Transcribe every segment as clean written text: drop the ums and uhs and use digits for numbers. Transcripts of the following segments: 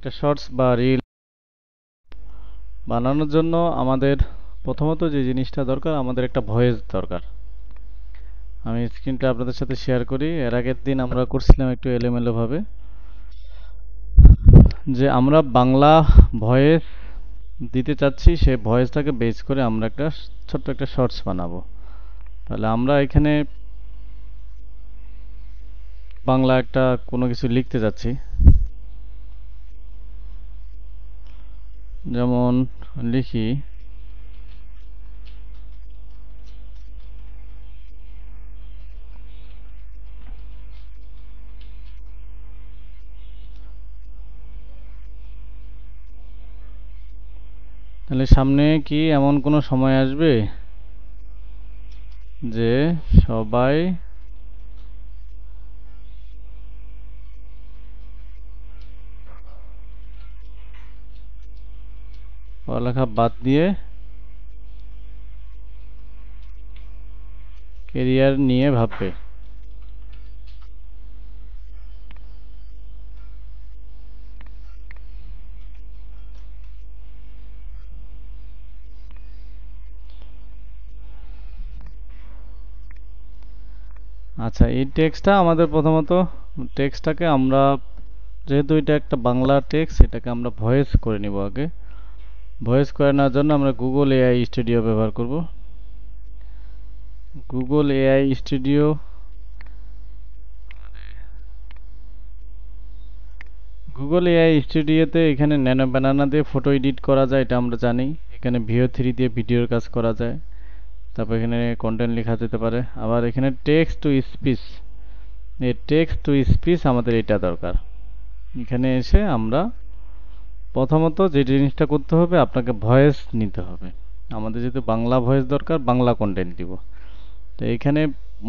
একটা শর্টস বা রিল বানানোর জন্য আমাদের প্রথমত যে জিনিসটা দরকার, আমাদের একটা ভয়েস দরকার। আমি স্ক্রিনটা আপনাদের সাথে শেয়ার করি। এর আগের দিন আমরা করছিলাম একটু এলোমেলো ভাবে, যে আমরা বাংলা ভয়েস দিতে চাচ্ছি, সে ভয়েসটাকে বেস করে আমরা একটা ছোট্ট একটা শর্টস বানাবো। তাহলে আমরা এখানে বাংলা একটা কোনো কিছু লিখতে যাচ্ছি, যেমন লিখি তাহলে সামনে কি এমন কোনো সময় আসবে যে সবাই পড়ালেখা বাদ দিয়ে কেরিয়ার নিয়ে ভাববে? আচ্ছা, এই টেক্সটটা আমাদের প্রথমত, টেক্সটটাকে আমরা, যেহেতু এটা একটা বাংলা টেক্সট, এটাকে আমরা ভয়েস করে নিব আগে। ভয়েস করে নেওয়ার জন্য আমরা গুগল এআই স্টুডিও ব্যবহার করব। Google AI studio, Google AI স্টুডিওতে এখানে ন্যানো ব্যানানা দিয়ে ফটো এডিট করা যায়, এটা আমরা জানি। এখানে ভিও থ্রি দিয়ে ভিডিওর কাজ করা যায়। তারপর এখানে কন্টেন্ট লেখা যেতে পারে। আবার এখানে টেক্সট টু স্পিচ, এই টেক্সট টু স্পিচ আমাদের এটা দরকার। এখানে এসে আমরা প্রথমত যে জিনিসটা করতে হবে, আপনাকে ভয়েস নিতে হবে। আমাদের যেহেতু বাংলা ভয়েস দরকার, বাংলা কন্টেন্ট দিব। তো এখানে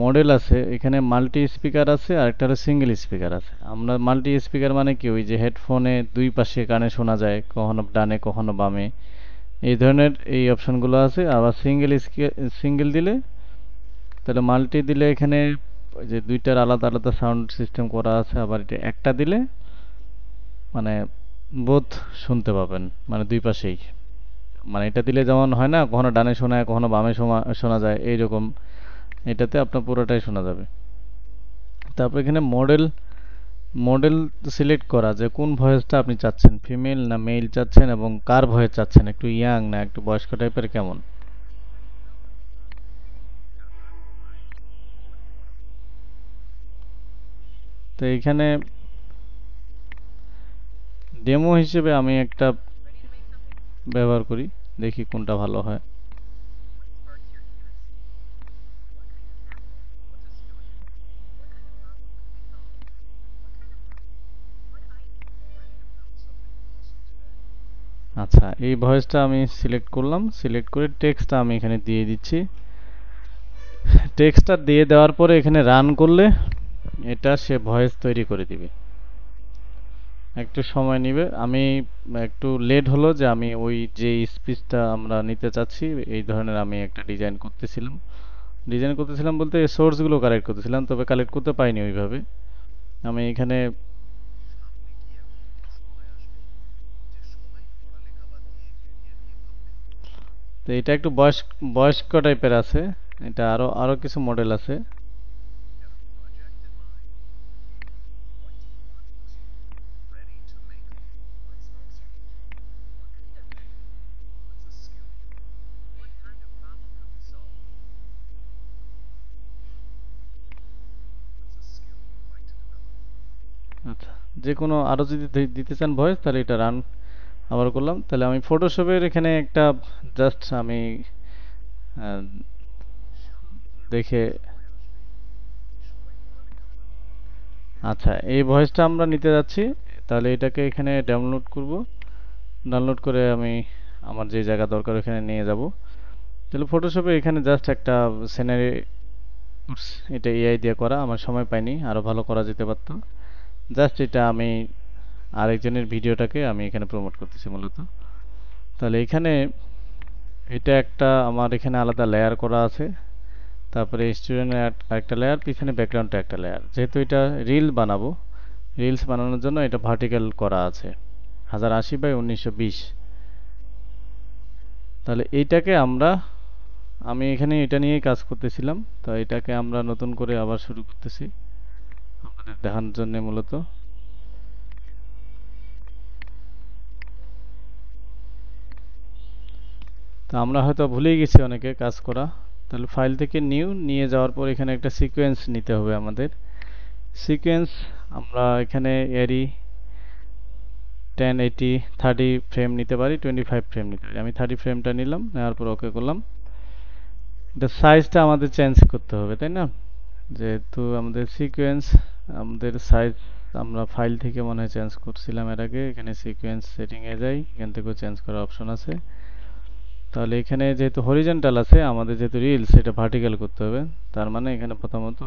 মডেল আছে, এখানে মাল্টি স্পিকার আছে, আর একটা হলো সিঙ্গেল স্পিকার আছে। আমরা মাল্টি স্পিকার মানে কি, ওই যে হেডফোনে দুই পাশে কানে শোনা যায়, কখনো ডানে কখনো বামে, এই ধরনের এই অপশনগুলো আছে। আবার সিঙ্গেল দিলে, তাহলে মাল্টি দিলে এখানে ওই যে দুইটার আলাদা আলাদা সাউন্ড সিস্টেম করা আছে। আবার এটা একটা দিলে মানে বোথ শুনতে পাবেন, মানে দুই পাশেই। মানে এটা দিলে যেমন হয় না, কখনো ডানে শোনায় কখনো বামে শোনা যায় এইরকম, এটাতে আপনার পুরোটাই শোনা যাবে। তারপর এখানে মডেল, মডেল সিলেক্ট করা, যে কোন ভয়েসটা আপনি চাচ্ছেন, ফিমেল না মেল চাচ্ছেন, এবং কার ভয়েস চাচ্ছেন, একটু ইয়াং না একটু বয়স্ক টাইপের, কেমন। তো এইখানে ডেমো হিসেবে আমি একটা ব্যবহার করি, দেখি কোনটা ভালো হয়। আচ্ছা, এই ভয়েসটা আমি সিলেক্ট করলাম, সিলেক্ট করে টেক্সটটা আমি এখানে দিয়ে দিচ্ছি। টেক্সটটা দিয়ে দেওয়ার পরে এখানে রান করলে এটা সে ভয়েস তৈরি করে দিবে। একটু সময় নেবে, আমি একটু লেট হলো, যে আমি ওই যে স্পিচটা আমরা নিতে চাচ্ছি এই ধরনের আমি একটা ডিজাইন করতেছিলাম। ডিজাইন করতেছিলাম বলতে সোর্সগুলো কালেক্ট করতেছিলাম, তবে কালেক্ট করতে পাইনি ওইভাবে। আমি এখানে, তো এটা একটু বয়স্ক টাইপের আছে। এটা আরো আরো কিছু মডেল আছে। আচ্ছা, যে কোনো আরো যদি দিতে চান ভয়েস, তাহলে এটা রান আবার করলাম। তাহলে আমি ফটোশপের এখানে একটা জাস্ট আমি আহ, দেখে, আচ্ছা এই ভয়েসটা আমরা নিতে যাচ্ছি। তাহলে এটাকে এখানে ডাউনলোড করব। ডাউনলোড করে আমি আমার যে জায়গা দরকার ওখানে নিয়ে যাব। তাহলে ফটোশপে এখানে জাস্ট একটা সিনারি, এটা এআই দিয়ে করা, আমার সময় পাইনি, আরো ভালো করা যেতে পারতো। জাস্ট এটা আমি আরেকজনের ভিডিওটাকে আমি এখানে প্রমোট করতেছি মূলত। তাহলে এখানে এটা একটা আমার এখানে আলাদা লেয়ার করা আছে। তারপরে স্টুডেন্টের একটা লেয়ার, পিছনে ব্যাকগ্রাউন্ডটা একটা লেয়ার। যেহেতু এটা রিল বানাবো, রিলস বানানোর জন্য এটা ভার্টিক্যাল করা আছে, 1080x1920। তাহলে এইটাকে আমি এখানে এটা নিয়েই কাজ করতেছিলাম, তো এটাকে আমরা নতুন করে আবার শুরু করতেছি আপনাদের দেখানোর জন্য মূলত। তো আমরা হয়তো ভুলেই গেছি অনেকে কাজ করা। তাহলে ফাইল থেকে নিয়ে যাওয়ার পর এখানে একটা সিকোয়েন্স নিতে হবে আমাদের। সিকোয়েন্স আমরা এখানে এরি 1080 30 ফ্রেম নিতে পারি, 25 ফ্রেম নিতে পারি। আমি 30 ফ্রেমটা নিলাম, নেওয়ার পর ওকে করলাম। এটা সাইজটা আমাদের চেঞ্জ করতে হবে, তাই না? যেহেতু আমাদের সিকোয়েন্স, আমাদের সাইজ আমরা ফাইল থেকে মনে হয় চেঞ্জ করছিলাম এর আগে। এখানে সিকোয়েন্স সেটিং এ যাই, এখান থেকেও চেঞ্জ করার অপশন আছে। তাহলে এখানে যেহেতু হরিজন্টাল আছে, আমাদের যেহেতু রিলস, এটা ভার্টিক্যাল করতে হবে। তার মানে এখানে প্রথমত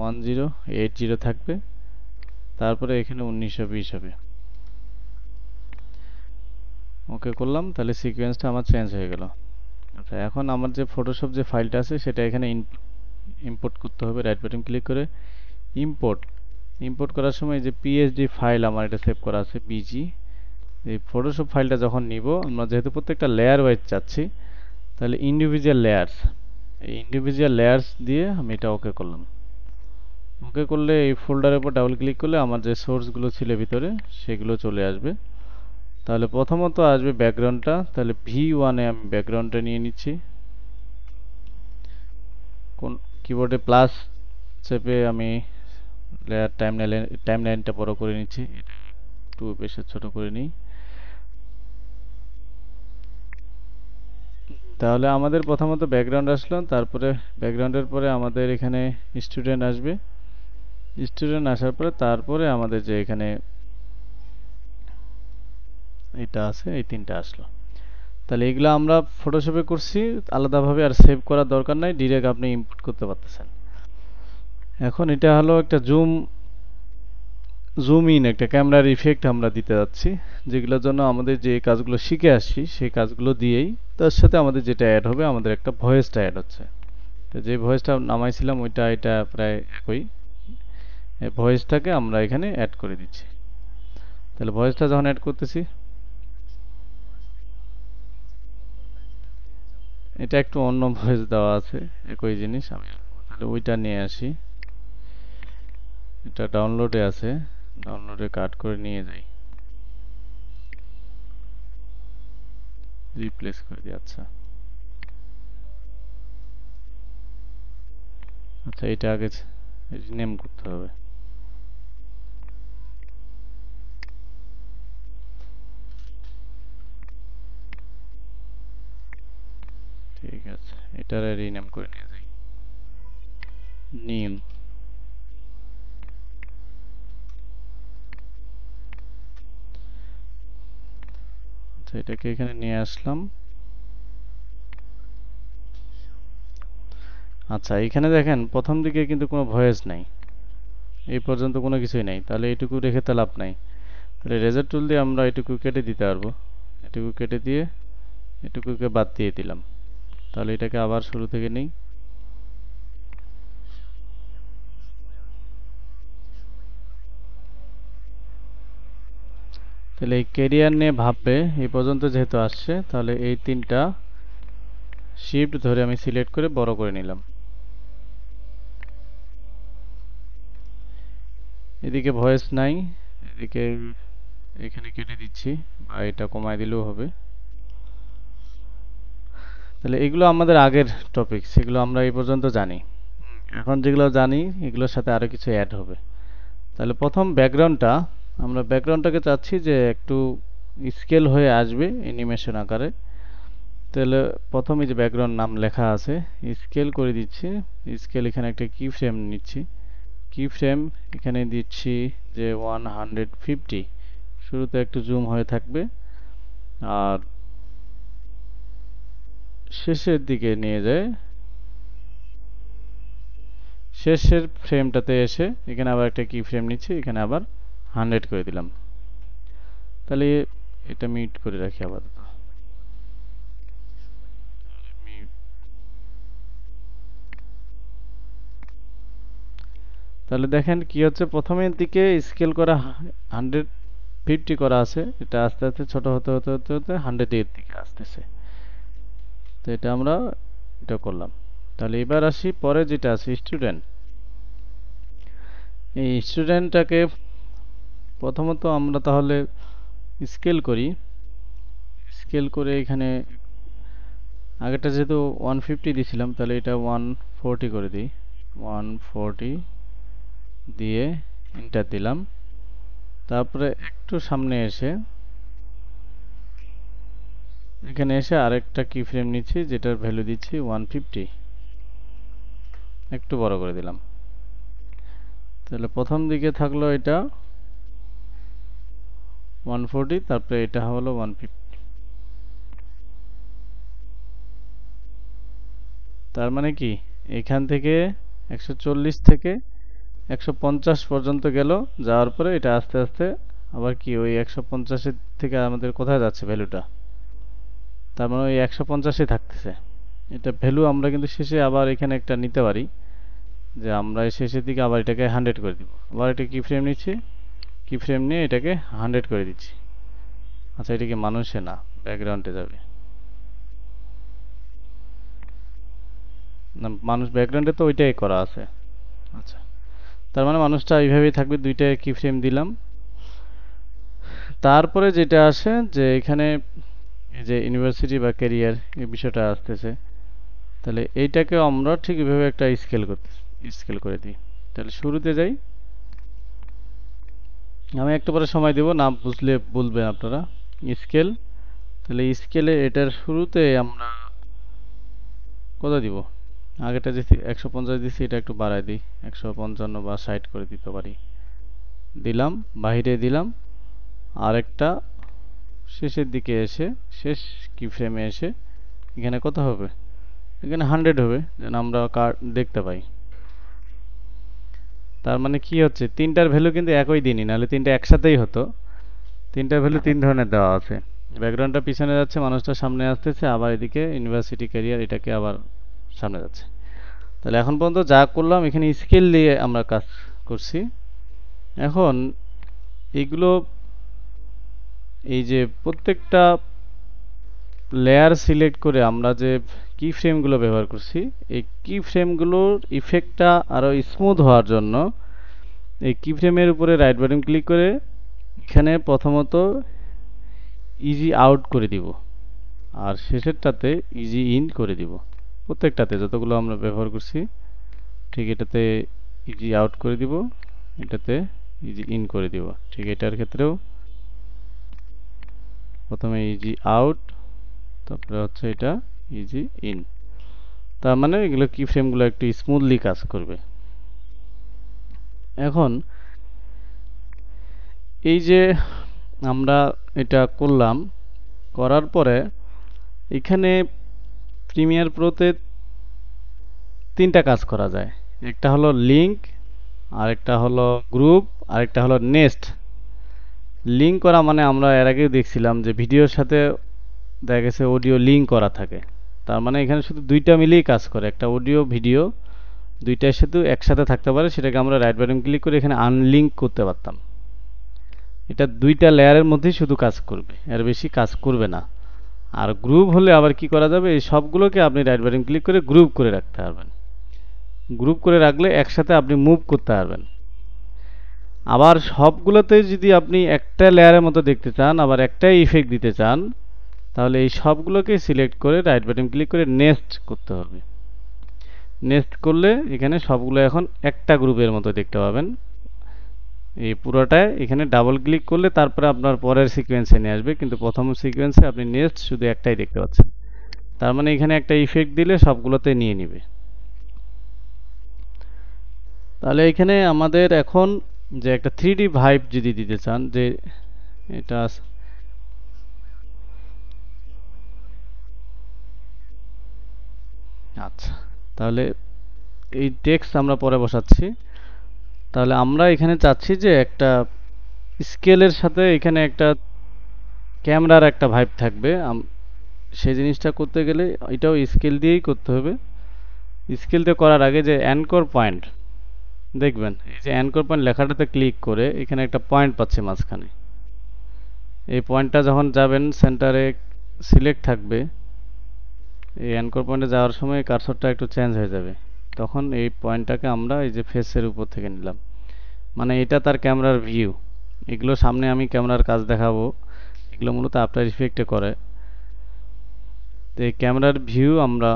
1080 থাকবে, তারপরে এখানে 1920 হবে। ওকে করলাম, তাহলে সিকোয়েন্সটা আমার চেঞ্জ হয়ে গেল। আচ্ছা, এখন আমার যে ফটোশপ যে ফাইলটা আছে সেটা এখানে ইম্পোর্ট করতে হবে। রাইট বাটন ক্লিক করে ইম্পোর্ট। ইম্পোর্ট করার সময় যে পিএসডি ফাইল আমার এটা সেভ করা আছে বিজি, এই ফটোশপ ফাইলটা যখন নিব, আমরা যেহেতু প্রত্যেকটা লেয়ার ওয়াইজ চাচ্ছি, তাহলে ইন্ডিভিজুয়াল লেয়ার্স, এই ইন্ডিভিজুয়াল লেয়ার্স দিয়ে আমি এটা ওকে করলাম। ওকে করলে এই ফোল্ডারের উপর ডাবল ক্লিক করলে আমার যে সোর্সগুলো ছিল ভিতরে সেগুলো চলে আসবে। তাহলে প্রথমত আসবে ব্যাকগ্রাউন্ডটা, তাহলে V1 এ আমি ব্যাকগ্রাউন্ডটা নিয়ে নিচ্ছি। কোন কিবোর্ডে প্লাস চেপে আমি লেয়ার টাইমলাইনটা বড় করে নিচ্ছি, এটা একটু বেশি ছোট করে নিই। তাহলে আমাদের প্রথমত ব্যাকগ্রাউন্ড আসলো, তারপরে ব্যাকগ্রাউন্ডের পরে আমাদের এখানে স্টুডেন্ট আসবে। স্টুডেন্ট আসার পরে তারপরে আমাদের যে এখানে এটা আছে, এই তিনটা আসলো। তাহলে এগুলো আমরা ফটোশপে করছি আলাদাভাবে, আর সেভ করার দরকার নাই, ডিরেক্ট আপনি ইম্পোর্ট করতে পারতেছেন। এখন এটা হলো একটা জুম ইন, একটা ক্যামেরার ইফেক্ট আমরা দিতে যাচ্ছি, যেগুলোর জন্য আমাদের যে কাজগুলো শিখে আসছি সেই কাজগুলো দিয়েই তার সাথে আমাদের যেটা অ্যাড হবে, আমাদের একটা ভয়েসটা অ্যাড হচ্ছে। তো যে ভয়েসটা নামাইছিলাম ওইটা, এটা প্রায় একই। এই ভয়েসটাকে আমরা এখানে অ্যাড করে দিচ্ছি। তাহলে ভয়েসটা যখন অ্যাড করতেছি, এটা একটু অন্য ভয়েস দেওয়া আছে, একই জিনিস। আমি তাহলে ওইটা নিয়ে আসি, এটা ডাউনলোডে আছে, ডাউনলোডে কাট করে নিয়ে যাই, রিপ্লেস করে দিই। আচ্ছা আচ্ছা, এটা আগে রিনেম করতে হবে। ঠিক আছে, এটারে রিনেম করে নিয়ে যাই, নিম। আচ্ছা, এটাকে এখানে নিয়ে আসলাম। আচ্ছা, এখানে দেখেন প্রথম দিকে কিন্তু কোনো ভয়েস নাই, এই পর্যন্ত কোনো কিছুই নাই। তাহলে এইটুকু রেখে তো লাভ নাই। তাহলে রেজার টুল দিয়ে আমরা এটুকু কেটে দিতে পারবো। এটুকু কেটে দিয়ে এটুকুকে বাদ দিয়ে দিলাম। তাহলে এটাকে আবার শুরু থেকে নেই। তাহলে এই ক্যারিয়ার নিয়ে ভাববে এই পর্যন্ত যেহেতু আসছে, তাহলে এই তিনটা শিফট ধরে আমি সিলেক্ট করে বড় করে নিলাম। এদিকে ভয়েস নাই, এদিকে এখানে কেটে দিচ্ছি, বা এটা কমায় দিলেও হবে। তাহলে এগুলো আমাদের আগের টপিক, সেগুলো আমরা এই পর্যন্ত জানি। এখন যেগুলো জানি এগুলোর সাথে আরো কিছু অ্যাড হবে। তাহলে প্রথম ব্যাকগ্রাউন্ডটা, আমরা ব্যাকগ্রাউন্ডটাকে চাচ্ছি যে একটু স্কেল হয়ে আসবে অ্যানিমেশন আকারে। তাহলে প্রথমে যে ব্যাকগ্রাউন্ড নাম লেখা আছে, স্কেল করে দিচ্ছি। স্কেল এখানে একটা কি ফ্রেম নিচ্ছি, কি ফ্রেম এখানে দিচ্ছি যে 150। শুরুতে একটু জুম হয়ে থাকবে, আর শেষের দিকে নিয়ে যায়, শেষের ফ্রেমটাতে এসে এখানে আবার একটা কি ফ্রেম নিচ্ছি, এখানে আবার 100 করে দিলাম। তাহলে এটা মিউট করে রাখি আপাতত। তাহলে দেখেন কি হচ্ছে, প্রথমের দিকে স্কেল করা 100 50 করা আছে, এটা আস্তে আস্তে ছোট হতে হতে হতে হতে 100 এর দিকে আসতেছে। তো এটা আমরা এটা করলাম। তাহলে এবার আসি পরে যেটা আছে স্টুডেন্ট। এই স্টুডেন্টটাকে প্রথমত আমরা তাহলে স্কেল করি। স্কেল করে এখানে আগেরটা যেহেতু 150 দিয়েছিলাম, তাহলে এটা 140 করে দিই। 140 দিয়ে এন্টার দিলাম। তারপরে একটু সামনে এসে এখানে এসে আরেকটা কি ফ্রেম নিচ্ছি, যেটার ভ্যালু দিচ্ছি 150, একটু বড় করে দিলাম। তাহলে প্রথম দিকে থাকলো এটা 140, তারপরে এটা হলো 150। তার মানে কি এখান থেকে 140 থেকে 150 পর্যন্ত গেল, যাওয়ার পরে এটা আস্তে আস্তে আবার কি ওই 150 এর থেকে আমাদের কোথায় যাচ্ছে ভ্যালুটা, তার মানে ওই 150-এ থাকতেছে। এটা ভ্যালু আমরা কিন্তু শেষে আবার এখানে একটা নিতে পারি, যে আমরা শেষের দিকে আবার এটাকে 100 করে দিব। আবার এটা কি ফ্রেম নিচ্ছি, কি ফ্রেম নিয়ে এটাকে 100 করে দিচ্ছি। আচ্ছা, এটা কি মানুষে না, ব্যাকগ্রাউন্ডে যাবে না, মানুষ ব্যাকগ্রাউন্ডে তো ওইটাই করা আছে। আচ্ছা, তার মানে মানুষটা এইভাবেই থাকবে, দুইটা কি ফ্রেম দিলাম। তারপরে যেটা আসে যে এখানে এই যে ইউনিভার্সিটি বা ক্যারিয়ার এই বিষয়টা আসতেছে, তাহলে এইটাকে আমরা ঠিক এভাবে একটা স্কেল করে দিই। তাহলে শুরুতে যাই, আমি একটু পরে সময় দেব, না বুঝলে বলবেন আপনারা। স্কেল, তাহলে স্কেলে এটার শুরুতে আমরা কত দিব, আগেটা যে 150 দিছি এটা একটু বাড়াই দিই, 155 বা 60 করে দিতে পারি। দিলাম, বাহিরে দিলাম। আরেকটা শেষের দিকে এসে শেষ কি ফ্রেমে এসে এখানে কত হবে, এখানে 100 হবে, যেন আমরা দেখতে পাই। তার মানে কি হচ্ছে, তিনটার ভ্যালু কিন্তু একই দিনই, নাহলে তিনটা একসাথেই হতো। তিনটার ভ্যালু তিন ধরনের দেওয়া আছে। ব্যাকগ্রাউন্ডটা পিছনে যাচ্ছে, মানুষটা সামনে আসতেছে, আবার এদিকে ইউনিভার্সিটি ক্যারিয়ার এটাকে আবার সামনে যাচ্ছে। তাহলে এখন পর্যন্ত যা করলাম এখানে স্কেল দিয়ে আমরা কাজ করছি। এখন এইগুলো, এই যে প্রত্যেকটা লেয়ার সিলেক্ট করে আমরা যে কি ফ্রেমগুলো ব্যবহার করছি, এই কি ফ্রেমগুলোর ইফেক্টটা আরো স্মুথ হওয়ার জন্য এই কি ফ্রেমের উপরে রাইট বাটন ক্লিক করে এখানে প্রথমত ইজি আউট করে দিব, আর শেষেরটাতে ইজি ইন করে দিব। প্রত্যেকটাতে যতগুলো আমরা ব্যবহার করছি ঠিক এটাতে ইজি আউট করে দিব, এটাতে ইজি ইন করে দিব। ঠিক এটার ক্ষেত্রেও প্রথমে ইজি আউট, তারপরে হচ্ছে এটা ইজি ইন। তার মানে এগুলো কি ফ্রেমগুলো একটু স্মুথলি কাজ করবে। এখন এই যে আমরা এটা করলাম, করার পরে এখানে প্রিমিয়ার প্রোতে তিনটা কাজ করা যায়। একটা হলো লিংক, আরেকটা হলো গ্রুপ, আরেকটা হলো নেস্ট। লিংক করা মানে আমরা এর আগেও দেখছিলাম যে ভিডিওর সাথে দেখা গেছে অডিও লিংক করা থাকে। তার মানে এখানে শুধু দুইটা মিলেই কাজ করে, একটা অডিও ভিডিও দুইটার সাথে একসাথে থাকতে পারে, সেটাকে আমরা রাইট বাটন ক্লিক করে এখানে আনলিংক করতে পারতাম। এটা দুইটা লেয়ারের মধ্যেই শুধু কাজ করবে, এর বেশি কাজ করবে না। আর গ্রুপ হলে আবার কি করা যাবে, এই সবগুলোকে আপনি রাইট বাটন ক্লিক করে গ্রুপ করে রাখতে পারবেন। গ্রুপ করে রাখলে একসাথে আপনি মুভ করতে পারবেন। আবার সবগুলোতে যদি আপনি একটা লেয়ারের মতো দেখতে চান, আবার একটাই ইফেক্ট দিতে চান, তাহলে এই সবগুলোকে সিলেক্ট করে রাইট বাটন ক্লিক করে নেস্ট করতে হবে। নেস্ট করলে এখানে সবগুলো এখন একটা গ্রুপের মতো দেখতে পাবেন। এই পুরোটায় এখানে ডাবল ক্লিক করলে তারপরে আপনার পরের সিকোয়েন্সে নিয়ে আসবে, কিন্তু প্রথম সিকোয়েন্সে আপনি নেক্সট শুধু একটাই দেখতে পাচ্ছেন। তার মানে এখানে একটা ইফেক্ট দিলে সবগুলোতে নিয়ে নিবে। তাহলে এখানে আমাদের এখন যে একটা 3D ভাইব যদি দিতে চান, যে এটা আচ্ছা, তাহলে এই টেক্সট আমরা পরে বসাচ্ছি। তাহলে আমরা এখানে চাচ্ছি যে একটা স্কেলের সাথে এখানে একটা ক্যামেরার একটা ভাইব থাকবে। সেই জিনিসটা করতে গেলে এটাও স্কেল দিয়েই করতে হবে। স্কেল দিয়ে করার আগে যে অ্যানকর পয়েন্ট দেখবেন, এই যে অ্যানকর পয়েন্ট লেখাটাতে ক্লিক করে এখানে একটা পয়েন্ট পাচ্ছে মাঝখানে, এই পয়েন্টটা যখন যাবেন সেন্টারে সিলেক্ট থাকবে, এই অ্যাঙ্কর পয়েন্টে যাওয়ার সময় কার্সরটা একটু চেঞ্জ হয়ে যাবে, তখন এই পয়েন্টটাকে আমরা এই যে ফেসের উপর থেকে নিলাম, মানে এটা তার ক্যামেরার ভিউ। এগুলো সামনে আমি ক্যামেরার কাজ দেখাবো, এগুলো মূলত আফটার ইফেক্টে করে। তো এই ক্যামেরার ভিউ আমরা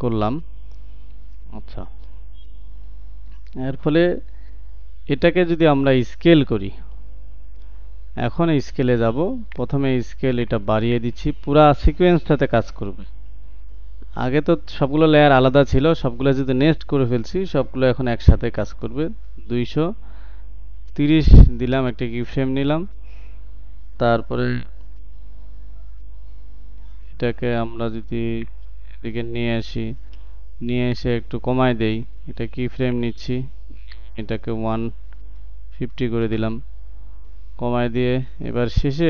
করলাম। আচ্ছা, এর ফলে এটাকে যদি আমরা স্কেল করি, এখন স্কেলে যাব। প্রথমে স্কেল এটা বাড়িয়ে দিচ্ছি, পুরা সিকোয়েন্সটাতে কাজ করবে। আগে তো সবগুলো লেয়ার আলাদা ছিল, সবগুলো যদি নেক্সট করে ফেলছি, সবগুলো এখন একসাথে কাজ করবে। 230 দিলাম, একটা কি ফ্রেম নিলাম, তারপরে এটাকে আমরা যদি এদিকে নিয়ে আসি, নিয়ে এসে একটু কমায় দেই, এটা কি ফ্রেম নিচ্ছি, এটাকে 150 করে দিলাম, কমায় দিয়ে এবার শেষে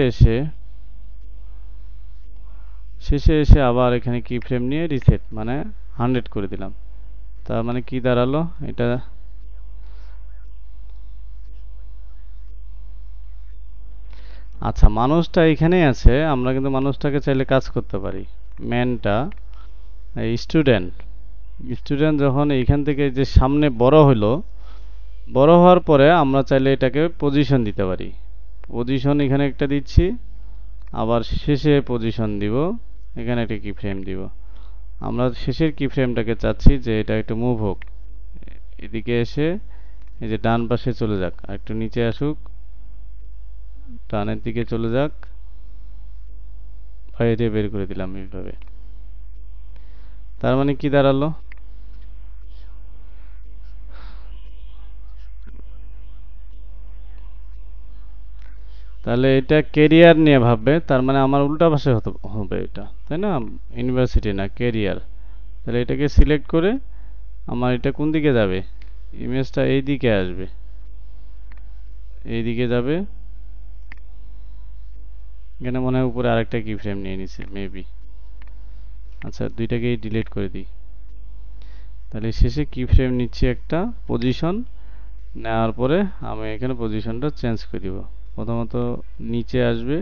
এসে আবার এখানে কি ফ্রেম নিয়ে রিসেট মানে 100 করে দিলাম। তার মানে কি দাঁড়ালো এটা, আচ্ছা মানুষটা এখানেই আছে, আমরা কিন্তু মানুষটাকে চাইলে কাজ করতে পারি। ম্যানটা স্টুডেন্ট, স্টুডেন্ট যখন এইখান থেকে যে সামনে বড় হলো, বড় হওয়ার পরে আমরা চাইলে এটাকে পজিশন দিতে পারি। পজিশন এখানে একটা দিচ্ছি, আবার শেষে পজিশন দিব, এখানে একটা কি ফ্রেম দিব। আমরা শেষের কি ফ্রেমটাকে চাচ্ছি যে এটা একটু মুভ হোক, এদিকে এসে এই যে ডান পাশে চলে যাক, আর একটু নিচে আসুক, ডানের দিকে চলে যাক, বাইরে বের করে দিলাম এইভাবে। তার মানে কি দাঁড়ালো, তাহলে এটা কেরিয়ার নিয়ে ভাববে, তার মানে আমার উল্টা পাশে হবে এটা, তাই না? ইউনিভার্সিটি না, কেরিয়ার। তাহলে এটাকে সিলেক্ট করে আমার এটা কোন দিকে যাবে, ইমেজটা এই দিকে আসবে, এই দিকে যাবে। এখানে মনে হয় উপরে আরেকটা কি ফ্রেম নিয়ে নিছে মেবি। আচ্ছা দুইটাকেই ডিলিট করে দিই। তাহলে শেষে কি ফ্রেম নিচ্ছি একটা, পজিশন নেওয়ার পরে আমি এখানে পজিশনটা চেঞ্জ করে দিব। প্রথমত নিচে আসবে,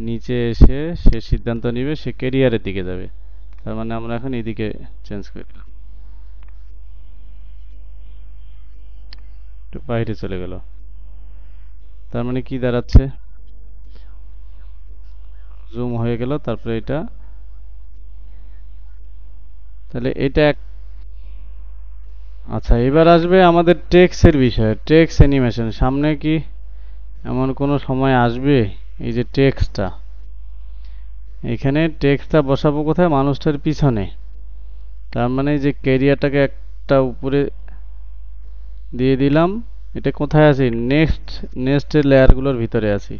নিচে এসে সে সিদ্ধান্ত নিবে সে কেরিয়ারের দিকে যাবে, তার মানে আমরা এখন এদিকে চেঞ্জ করে দিলাম, একটু বাইরে চলে গেল। তার মানে কি দাঁড়াচ্ছে, জুম হয়ে গেল, তারপরে এটা, তাহলে এটা আচ্ছা এবার আসবে আমাদের টেক্সটের বিষয়, টেক্সট অ্যানিমেশন। সামনে কি এমন কোনো সময় আসবে এই যে টেক্সটটা, এখানে টেক্সটটা বসাবো কোথায়, মানুষটার পিছনে। তার মানে যে ক্যারিয়ারটাকে একটা উপরে দিয়ে দিলাম, এটা কোথায় আছি, নেক্সটের লেয়ারগুলোর ভিতরে আছি।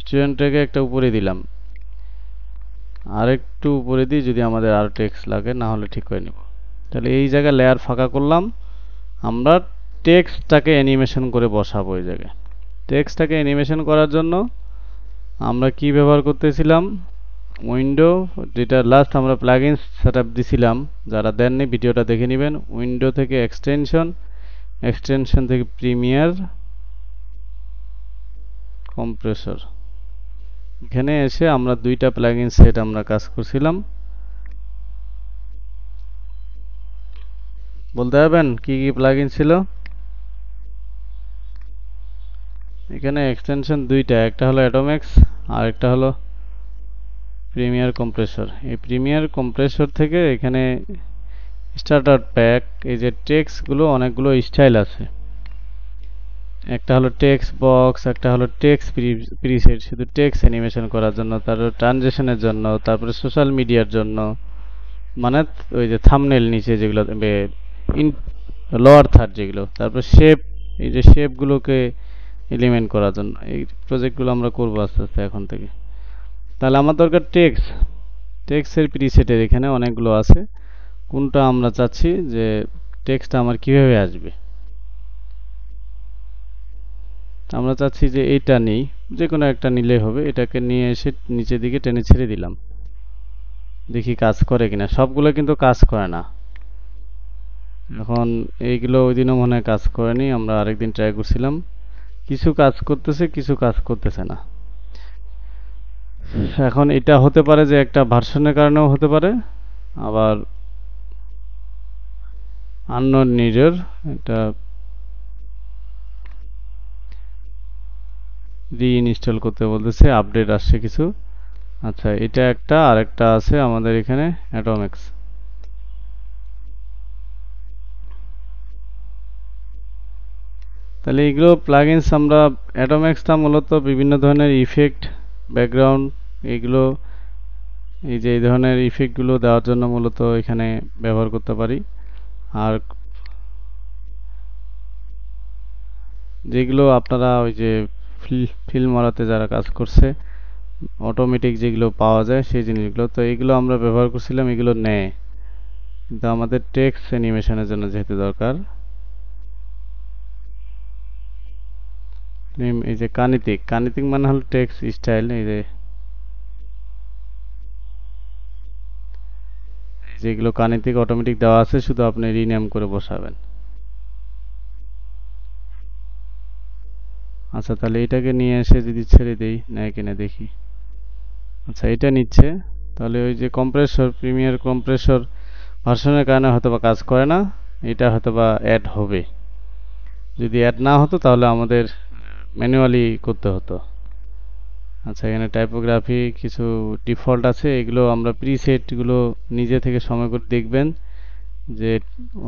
স্টুডেন্টটাকে একটা উপরে দিলাম, আর একটু উপরে দিই যদি আমাদের আরো টেক্সট লাগে, না হলে ঠিক করে নিব। তাহলে এই জায়গায় লেয়ার ফাঁকা করলাম, আমরা টেক্সটটাকে অ্যানিমেশন করে বসাবো এই জায়গায়। টেক্সটটাকে অ্যানিমেশন করার জন্য আমরা কি ব্যবহার করতেছিলাম, উইন্ডো, যেটা লাস্ট আমরা প্লাগইনস সেটআপ দিছিলাম, যারা দেননি ভিডিওটা দেখে নেবেন। উইন্ডো থেকে এক্সটেনশন, এক্সটেনশন থেকে প্রিমিয়ার কম্প্রেসর, এখানে এসে আমরা দুইটা প্লাগইন সেট আমরা কাজ করছিলাম। বলতে পারবেন কি কি প্লাগইন ছিল? এখানে এক্সটেনশন দুইটা, একটা হলো অ্যাটোমেক্স আর একটা হলো প্রিমিয়ার কম্প্রেসর। এই প্রিমিয়ার কম্প্রেসর থেকে এখানে স্টার্টার প্যাক, এই যে টেক্সট গুলো অনেকগুলো স্টাইল আছে, একটা হলো টেক্সট বক্স, একটা হলো টেক্সট প্রিসেট শুধু টেক্সট অ্যানিমেশন করার জন্য, তারপর ট্রানজিশনের জন্য, তারপরে সোশ্যাল মিডিয়ার জন্য, মানে ওই যে থাম্বনেল নিচে যেগুলো ইন লোয়ার থার্ড যেগুলো, তারপর শেপ, এই যে শেপগুলোকে এলিমেন্ট করার জন্য। এই প্রজেক্টগুলো আমরা করব আস্তে আস্তে এখন থেকে। তাহলে আমার দরকার টেক্সট, টেক্সটের প্রিসেটের এখানে অনেকগুলো আছে, কোনটা আমরা চাচ্ছি যে টেক্সটটা আমার কিভাবে আসবে। আমরা চাচ্ছি যে এইটা নেই, যে কোনো একটা নিলেই হবে। এটাকে নিয়ে এসে নিচের দিকে টেনে ছেড়ে দিলাম, দেখি কাজ করে কিনা। সবগুলো কিন্তু কাজ করে না, এখন এইগুলো ওই দিনও মনে হয় কাজ করেনি, আমরা আরেকদিন ট্রাই করছিলাম। কিছু কাজ করতেছে, কিছু কাজ করতেছে না। এখন এটা হতে পারে যে একটা ভার্সনের কারণেও হতে পারে, আবার আননোন নিডের এটা রিইনস্টল করতে বলতেছে, আপডেট আসছে কিছু। আচ্ছা, এটা একটা, আরেকটা আছে আমাদের এখানে অ্যাটোমিক্স। তাহলে এগুলো প্লাগইনস আমরা, অ্যাটোমিক্সটা মূলত বিভিন্ন ধরনের ইফেক্ট, ব্যাকগ্রাউন্ড, এগুলো এই যে এই ধরনের ইফেক্টগুলো দেওয়ার জন্য মূলত এখানে ব্যবহার করতে পারি। আর যেগুলো আপনারা ওই যে ফিল্ম মারাতে যারা কাজ করছে, অটোমেটিক যেগুলো পাওয়া যায় সেই জিনিসগুলো, তো এগুলো আমরা ব্যবহার করছিলাম, এগুলো নেয়। কিন্তু আমাদের টেক্সট অ্যানিমেশনের জন্য যেহেতু দরকার, এই যে কানিতিক, কানিতিক মানে হলো টেক্সট স্টাইল। এই যে যেগুলো কানিতিক অটোমেটিক দেওয়া আছে, শুধু আপনি রিনেম করে বসাবেন। আচ্ছা, তাহলে এটাকে নিয়ে এসে যদি ছেড়ে দেই, নেয় কিনা দেখি। আচ্ছা, এটা নিচ্ছে। তাহলে ওই যে কম্প্রেসর, প্রিমিয়ার কম্প্রেসর ভার্সনের কারণে হয়তোবা কাজ করে না, এটা হয়তোবা অ্যাড হবে। যদি অ্যাড না হতো তাহলে আমাদের ম্যানুয়ালি করতে হতো। আচ্ছা, এখানে টাইপোগ্রাফি কিছু ডিফল্ট আছে, এগুলো আমরা প্রিসেটগুলো নিজে থেকে সময় করে দেখবেন যে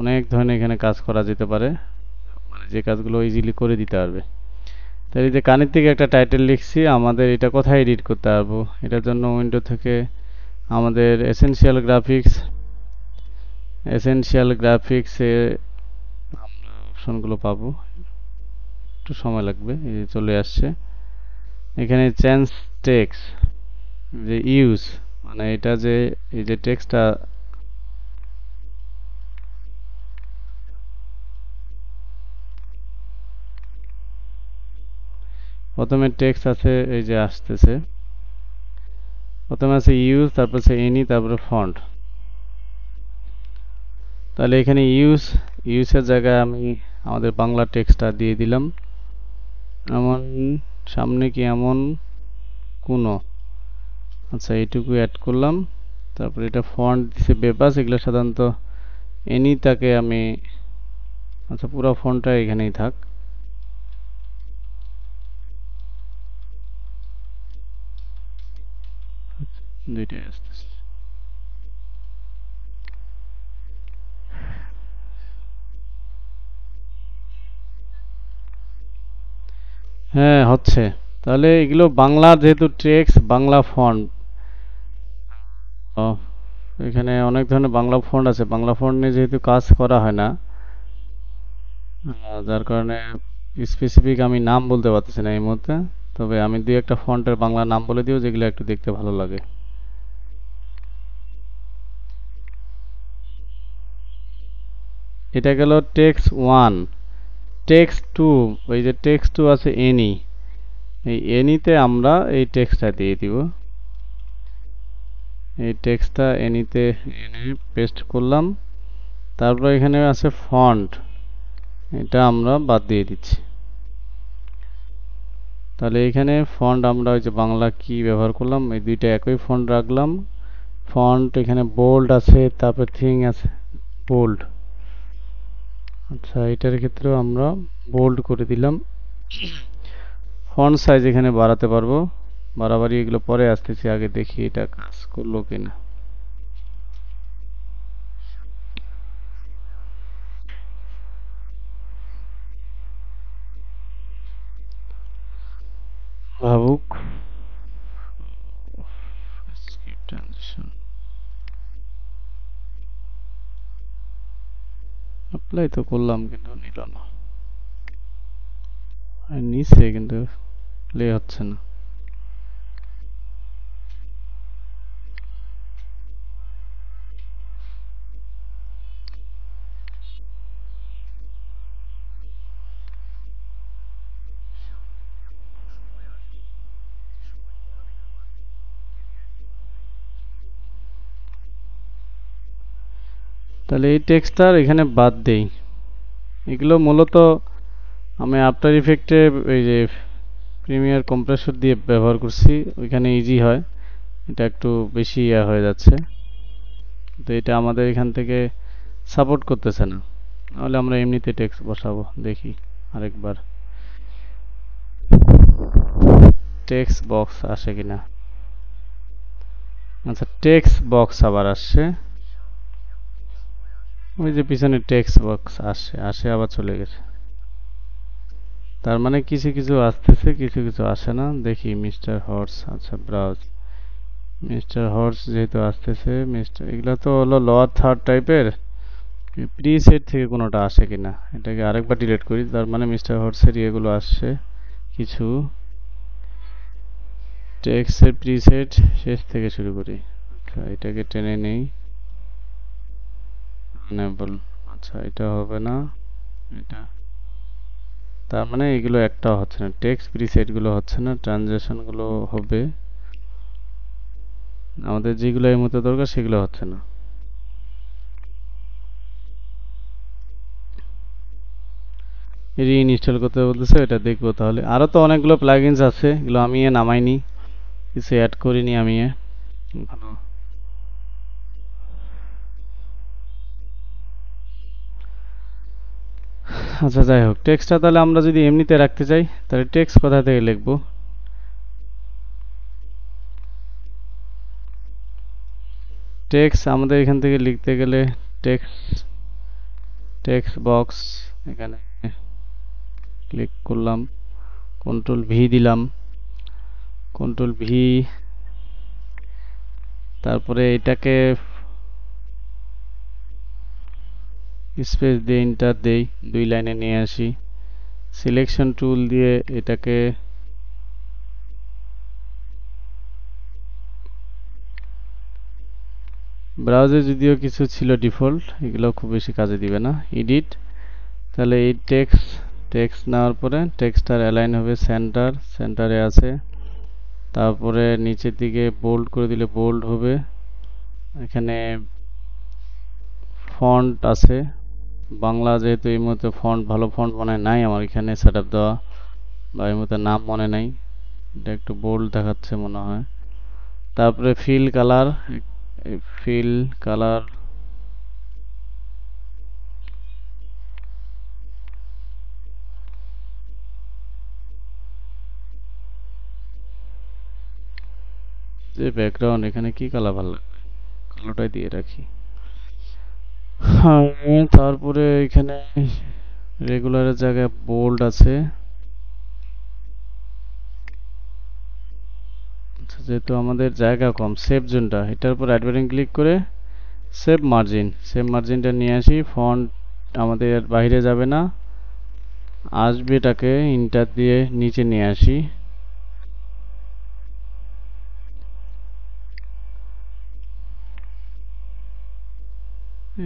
অনেক ধরনের এখানে কাজ করা যেতে পারে, মানে যে কাজগুলো ইজিলি করে দিতে পারবে। তাই এই যে কানের থেকে একটা টাইটেল লিখছি, আমাদের এটা কোথায় এডিট করতে পারবো? এটার জন্য উইন্ডো থেকে আমাদের এসেনশিয়াল গ্রাফিক্সে আমরা অপশনগুলো পাবো, একটু সময় লাগবে। এই যে চলে আসছে এখানে চেঞ্জ টেক্সট, যে ইউজ, মানে এটা যে এই যে টেক্সটটা, প্রথমে টেক্সট আছে, এই যে আসতেছে, প্রথমে আছে ইউজ, তারপর আছে এনি, তারপরে ফন্ট। তাহলে এখানে ইউজের জায়গায় আমি আমাদের বাংলা টেক্সটটা দিয়ে দিলাম। এমন সামনে কি এমন কোনো, আচ্ছা এইটুকু অ্যাড করলাম। তারপর এটা ফন্ট দিছে বেবাস, এগুলো সাধারণত এনি, তাকে আমি, আচ্ছা পুরো ফন্টটা এখানেই থাক। দুইটাই আসতেছে। হ্যাঁ, হচ্ছে। তাহলে এগুলো বাংলা, যেহেতু টেক্সট বাংলা ফন্ট, এখানে অনেক ধরনের বাংলা ফন্ট আছে, বাংলা ফন্ট নিয়ে যেহেতু কাজ করা হয় না, যার কারণে স্পেসিফিক আমি নাম বলতে পারতেছি না এই মুহূর্তে। তবে আমি দুই একটা ফন্টের বাংলা নাম বলে দিও, যেগুলো একটু দেখতে ভালো লাগে। এটা গেল টেক্সট ওয়ান। টেক্সট টু, ওই যে টেক্সট টু আছে এনি, এই এনিতে আমরা এই টেক্সটটা দিয়ে দিব। এই টেক্সটটা এনিতে এনে পেস্ট করলাম। তারপর এখানে আছে ফন্ট, এটা আমরা বাদ দিয়ে দিচ্ছি। তাহলে এখানে ফন্ট আমরা ওই যে বাংলা কি ব্যবহার করলাম, এই দুইটা একই ফন্ট রাখলাম। ফন্ট এখানে বোল্ড আছে, তারপর থিং আছে বোল্ড। আচ্ছা, এটার ক্ষেত্রেও আমরা বোল্ড করে দিলাম। ফন্ট সাইজ এখানে বাড়াতে পারবো, বাড়াবাড়ি এগুলো পরে আসতেছি, আগে দেখি এটা কাজ করলো কিনা। ভাবুক। ট্রানজিশন অ্যাপ্লাই তো করলাম কিন্তু নিল না, আর নিচে কিন্তু প্লে হচ্ছে না। তাহলে এই টেক্সটটা এখানে বাদ দেই। এগুলো মূলত আমি আফটার ইফেক্টে এই যে প্রিমিয়ার কম্প্রেসর দিয়ে ব্যবহার করছি, ওইখানে ইজি হয়, এটা একটু বেশি হয়ে যাচ্ছে। তো এটা আমাদের এখান থেকে সাপোর্ট করতেছে না, নাহলে আমরা এমনিতে টেক্সট বসাবো। দেখি আরেকবার টেক্সট বক্স আসে কিনা। আচ্ছা, টেক্সট বক্স আবার আসছে, ওই যে পিছনে টেক্সট বক্স আসে আসে আবার চলে গেছে। তার মানে কিছু কিছু আসতেছে, কিছু কিছু আসে না। দেখি মিস্টার হর্স, আচ্ছা ব্রাউজ, মিস্টার হর্স যেহেতু আসতেছে, মিস্টার এগুলা তো হলো লোয়ার থার্ড টাইপের, প্রিসেট থেকে কোনোটা আসে কিনা এটাকে আরেকবার ডিলিট করি। তার মানে মিস্টার হর্সের ইয়েগুলো আসছে কিছু। টেক্সটের প্রিসেট শেষ থেকে শুরু করি। আচ্ছা এটাকে টেনে নেই, এনেবল, আচ্ছা এটা হবে না এটা। তার মানে এগুলো একটাও হচ্ছে না, টেক্সট প্রিসেট গুলো হচ্ছে না, ট্রানজেকশন গুলো হবে, আমাদের যেগুলো এই মুহূর্তে দরকার সেগুলো হচ্ছে না। রিইনস্টল করতে বলতেছে, এটা দেখবো তাহলে। আরো তো অনেকগুলো প্লাগইনস আছে, এগুলো আমি নামাইনি, কিছু অ্যাড করিনি আমি ভালো। আচ্ছা যাই হোক, টেক্সটটা তাহলে আমরা যদি এমনিতে রাখতে চাই তাহলে টেক্সট কোথা থেকে লিখবো? টেক্সট আমাদের এখান থেকে লিখতে গেলে টেক্সট, টেক্সট বক্স, এখানে ক্লিক করলাম, কন্ট্রোল ভি দিলাম, কন্ট্রোল ভি, তারপরে এটাকে স্পেস দিয়ে এন্টার দেই, 2 লাইনে নিয়ে আসি, সিলেকশন টুল দিয়ে এটাকে ব্রাউজে যদিও কিছু ছিল ডিফল্ট, এগুলো খুব বেশি কাজে দিবে না। এডিট, তাহলে এই টেক্সট, টেক্সট নেওয়ার পরে টেক্সটার অ্যালাইন হবে সেন্টার, সেন্টারে আছে। তারপরে নিচের দিকে বোল্ড করে দিলে বোল্ড হবে। এখানে ফন্ট আছে, বাংলা যেহেতু এই মুহূর্তে ফন্ট ভালো ফন্ট মনে নাই আমার এখানে সেটআপ দেওয়া, বা এই মুহূর্তে নাম মনে নাই, এটা একটু বোল্ড দেখাচ্ছে মনে হয়। তারপরে ফিল কালার, ফিল কালার, যে ব্যাকগ্রাউন্ড এখানে কি কালার ভালো লাগবে, কালোটাই দিয়ে রাখি। হ্যাঁ, তারপরে এখানে রেগুলারের জায়গায় বোল্ড আছে। আচ্ছা, যেহেতু আমাদের জায়গা কম, সেভ জোনটা, এটার উপর রাইট বাটন ক্লিক করে সেভ মার্জিন, সেভ মার্জিনটা নিয়ে আসি। ফন্ট আমাদের বাইরে যাবে না, আসবে, এটাকে ইন্টার দিয়ে নিচে নিয়ে আসি।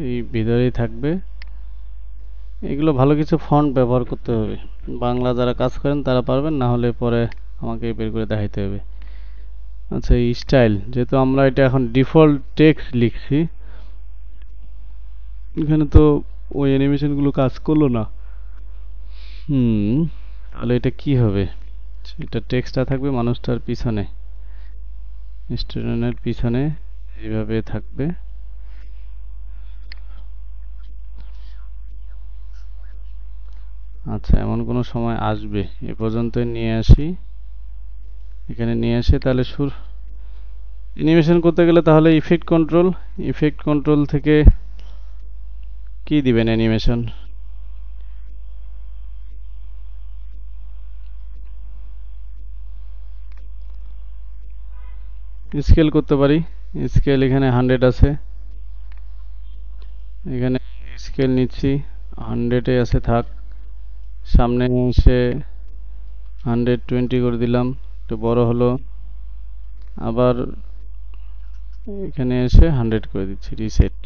এই ভিতরেই থাকবে। এগুলো ভালো কিছু ফন্ট ব্যবহার করতে হবে, বাংলা যারা কাজ করেন তারা পারবেন, না হলে পরে আমাকে বের করে দেখাইতে হবে। আচ্ছা এই স্টাইল, যেহেতু আমরা এটা এখন ডিফল্ট টেক্সট লিখছি, এখানে তো ওই অ্যানিমেশন গুলো কাজ করলো না। তাহলে এটা কি হবে? এটা টেক্সটটা থাকবে মানুষটার পিছনে, স্টুডেন্টের পিছনে, এইভাবে থাকবে। আচ্ছা এমন কোনো সময় আসবে, এ পর্যন্ত নিয়ে আসি, এখানে নিয়ে আসে। তাহলে অ্যানিমেশন করতে গেলে তাহলে ইফেক্ট কন্ট্রোল, ইফেক্ট কন্ট্রোল থেকে কি দিবেন অ্যানিমেশন? স্কেল করতে পারি, স্কেল এখানে 100 আছে, এখানে স্কেল নিচ্ছি, 100-এ আছে থাক। সামনে এসে 120 করে দিলাম, একটু বড় হলো। আবার এখানে এসে 100 করে দিচ্ছি, রিসেট।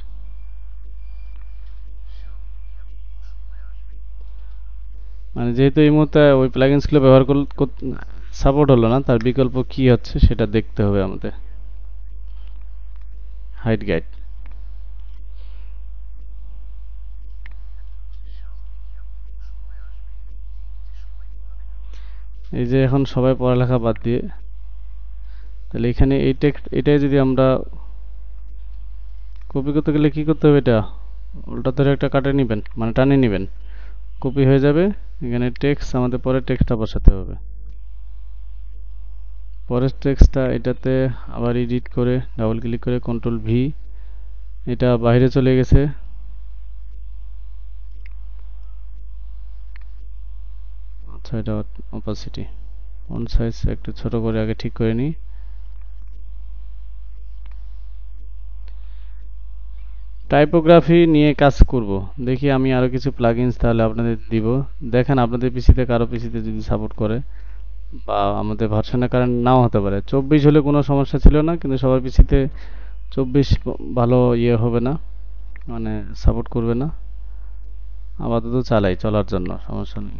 মানে যেহেতু এই মুহূর্তে ওই প্লাগইনসগুলো ব্যবহার সাপোর্ট হলো না, তার বিকল্প কি হচ্ছে সেটা দেখতে হবে আমাদের। হাইড গাইড, এই যে এখন সবাই পড়ালেখা বাদ দিয়ে, তাহলে এখানে এই টেক্সট এটাই যদি আমরা কপি করতে গেলে কি করতে হবে, এটা উল্টা ধরে একটা কাটে নেবেন, মানে টানে নেবেন, কপি হয়ে যাবে। এখানে টেক্সট আমাদের পরে টেক্সটটা বসাতে হবে। পরের টেক্সটটা এটাতে আবার এডিট করে ডাবল ক্লিক করে কন্ট্রোল ভি, এটা বাইরে চলে গেছে। আচ্ছা, এটা অপাসিটি ফন্ট সাইজ একটু ছোট করে আগে ঠিক করে নিই। টাইপোগ্রাফি নিয়ে কাজ করব, দেখি আমি আরো কিছু প্লাগইনস তাহলে আপনাদের দিব। দেখেন আপনাদের পিসিতে, কারো পিসিতে যদি সাপোর্ট করে, বা আমাদের ভার্সনের কারণে নাও হতে পারে। 24 হলে কোনো সমস্যা ছিল না, কিন্তু সবার পিসিতে 24 ভালো ইয়ে হবে না, মানে সাপোর্ট করবে না। আপাতত চালাই, চলার জন্য সমস্যা নেই।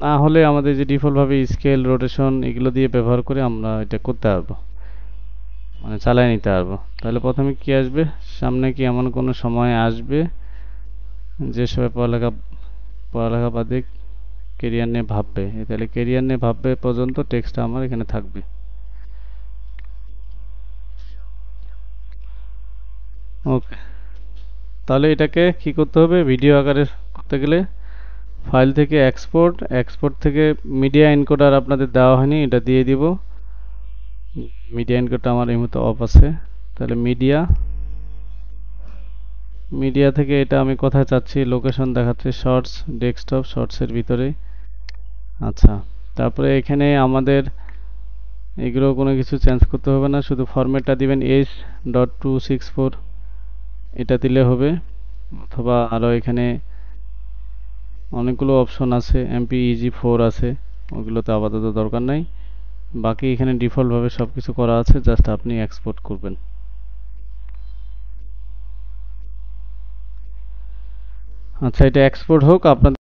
না হলে আমাদের যে ডিফল্ট ভাবে স্কেল রোটেশন এগুলো দিয়ে ব্যবহার করে আমরা এটা করতে পারবো, মানে চালাই নিতে পারবো। তাহলে প্রথমে কি আসবে সামনে, কি এমন কোনো সময় আসবে যে সবাই পড়ালেখা পড়ালেখা বাদে কেরিয়ার নিয়ে ভাববে? তাহলে কেরিয়ার নিয়ে ভাববে পর্যন্ত টেক্সটটা আমার এখানে থাকবে। ওকে, তাহলে এটাকে কি করতে হবে, ভিডিও আকারে করতে গেলে ফাইল থেকে এক্সপোর্ট, এক্সপোর্ট থেকে মিডিয়া এনকোডার আপনাদের দেওয়া হয়নি, এটা দিয়ে দিব। মিডিয়া এনকোডটা আমার এই মুহূর্তে অফ আছে। তাহলে মিডিয়া, মিডিয়া থেকে এটা আমি কোথায় চাচ্ছি, লোকেশন দেখাচ্ছে শর্টস, ডেস্কটপ শর্টসের ভিতরে। আচ্ছা, তারপরে এখানে আমাদের এগুলো কোনো কিছু চেঞ্জ করতে হবে না, শুধু ফরম্যাটটা দিবেন h.264, এটা দিলে হবে। অথবা আরো এখানে অনেকগুলো অপশন আছে, MPEG-4 আছে, ওগুলোতে আপাতত দরকার নাই। বাকি এখানে ডিফল্ট ভাবে সবকিছু করা আছে, জাস্ট আপনি এক্সপোর্ট করবেন। আচ্ছা, এটা এক্সপোর্ট হোক আপনাদের।